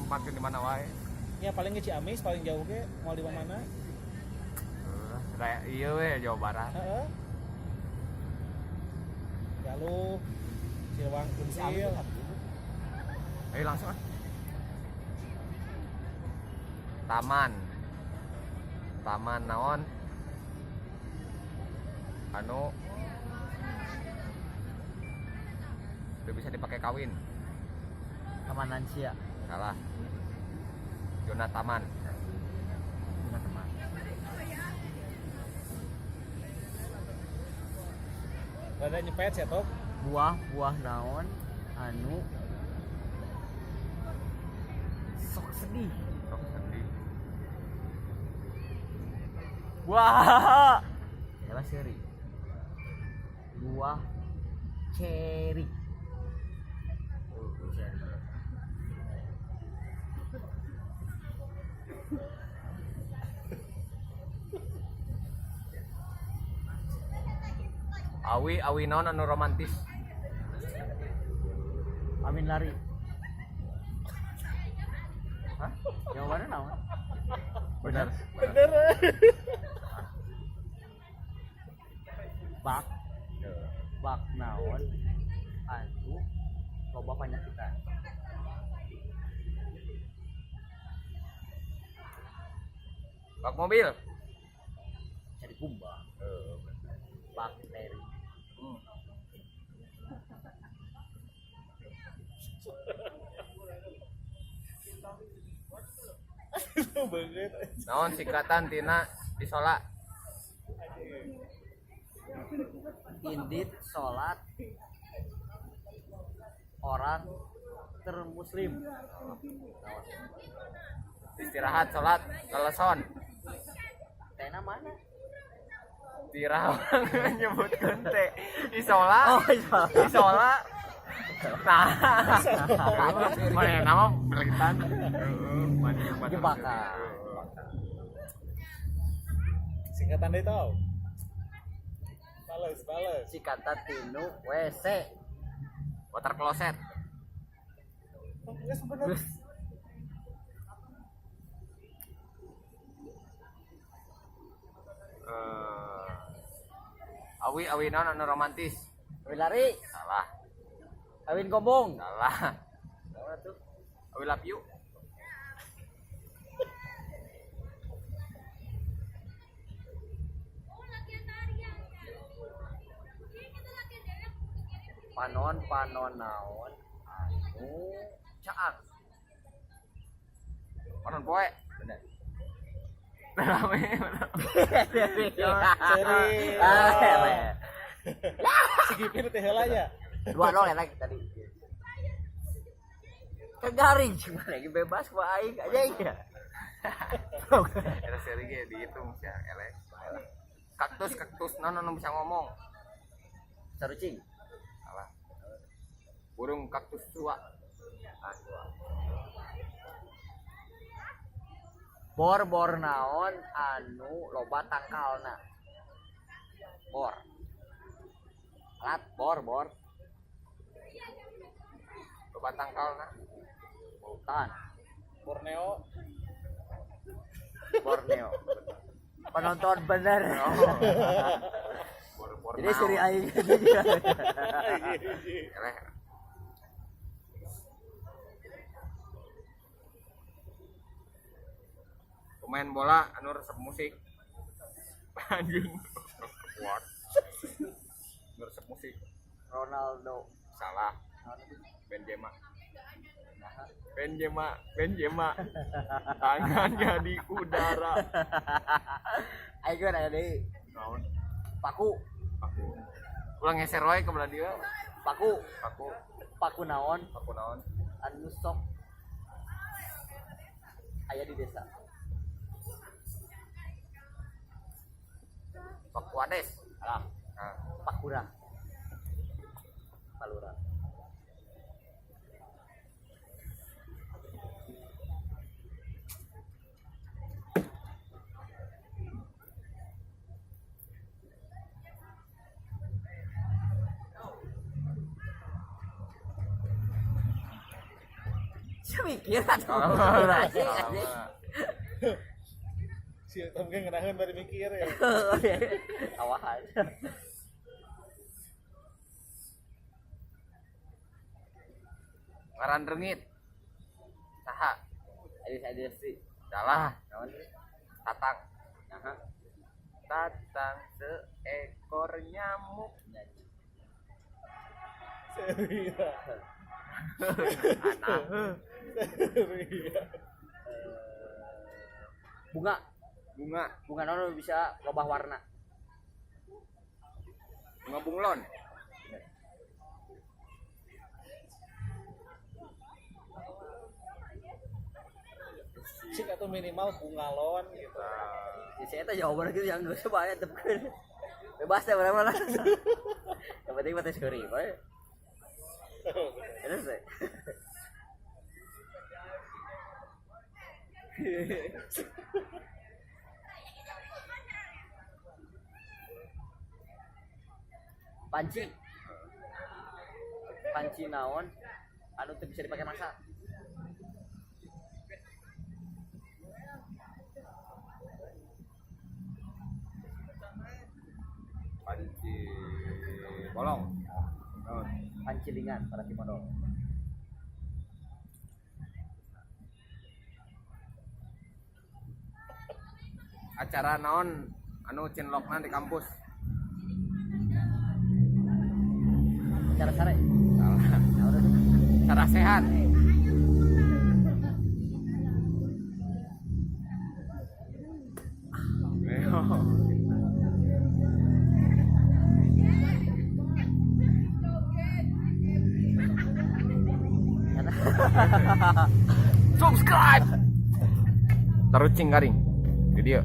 parkir di mana wae. Ya paling ke Ciamis paling jauh ge mau di mana? Kayak iya we Jawa Barat. Heeh. Galuh Ciliwang Kunsil. Ayo langsung. Taman naon? Anu udah bisa dipakai kawin. Taman Lansia. Salah. Zona taman. Teman-teman. Rada nyepet ya toh. Buah naon anu sok sedih. Sok sedih. Wah. Yalah seri. Buah cherry. Awi naon anu romantis. Amin lari. Hah? Jawabannya naon? Benar. Bener. Bak naon anu loba panyakitan. Bak mobil. Jadi kumbang. Bakteri. Banget. Naon singkatan tina disola. Indit sholat orang termuslim. Istirahat salat leleson. Tena mana? Tirawang nyebutkeun teh isola. Oh, isola. Isola. Nah. Mana nama belitan. Jebakan. Singkatan deh tau. Bales. Sikatan tinu WC. Water closet. Geus bener. Awi naon anu romantis. Awi lari. Salah. Awin gombong. Salah. Apa tuh? Awi love you. Panon naon anu caak. Panon poe. Bener. Rame. Serius. Segipin teh heula nya. 2-0 lagi tadi. Kegaring cuma lagi bebas ku aing aja ya. Eta seri ge dihitung sia elek. Kaktus naon anu bisa ngomong. Sarucing. Salah. Burung kaktus tua. Bor naon anu loba tangkalna. Bor. Alat bor. Loba tangkalna. Hutan. Borneo. Borneo. Penonton bener. Bor Jadi seri aing. elek. Pemain bola anu resep musik. Anjing. What? Anu resep musik. Ronaldo. Salah. Benzema. Tangannya di udara. Aing kan aya deui. Naon? Paku. Ulang ngeser wae ke belah dia. Paku naon Paku naon? anu sok aya di desa. Paku Ades. Alah, Nah, Pakura. Palura. Mikir atuh. Si Tom ge ngeunaheun bari mikir ya. Awahan. Ngaran reungit. Saha? Ada sih. Salah. Naon? Tatang. Nah, Tatang seekor nyamuk. Seria. Anak. Seria. Bunga. Bunga. Bunga naon bisa loba warna. Bunga bunglon. Cik atau minimal bungalon gitu. Ya saya teh jawaban gitu yang geus bae tepkeun. Bebas ya berapa lah. Yang penting mah teh seuri bae. Terus teh. Panci. Panci naon? Anu teu bisa dipakai masak. Panci bolong. Pancilingan para kimono. Acara naon anu cinlokna di kampus. Cara sare. Salah. Cara sehat. Subscribe. Tarucing garing. Video.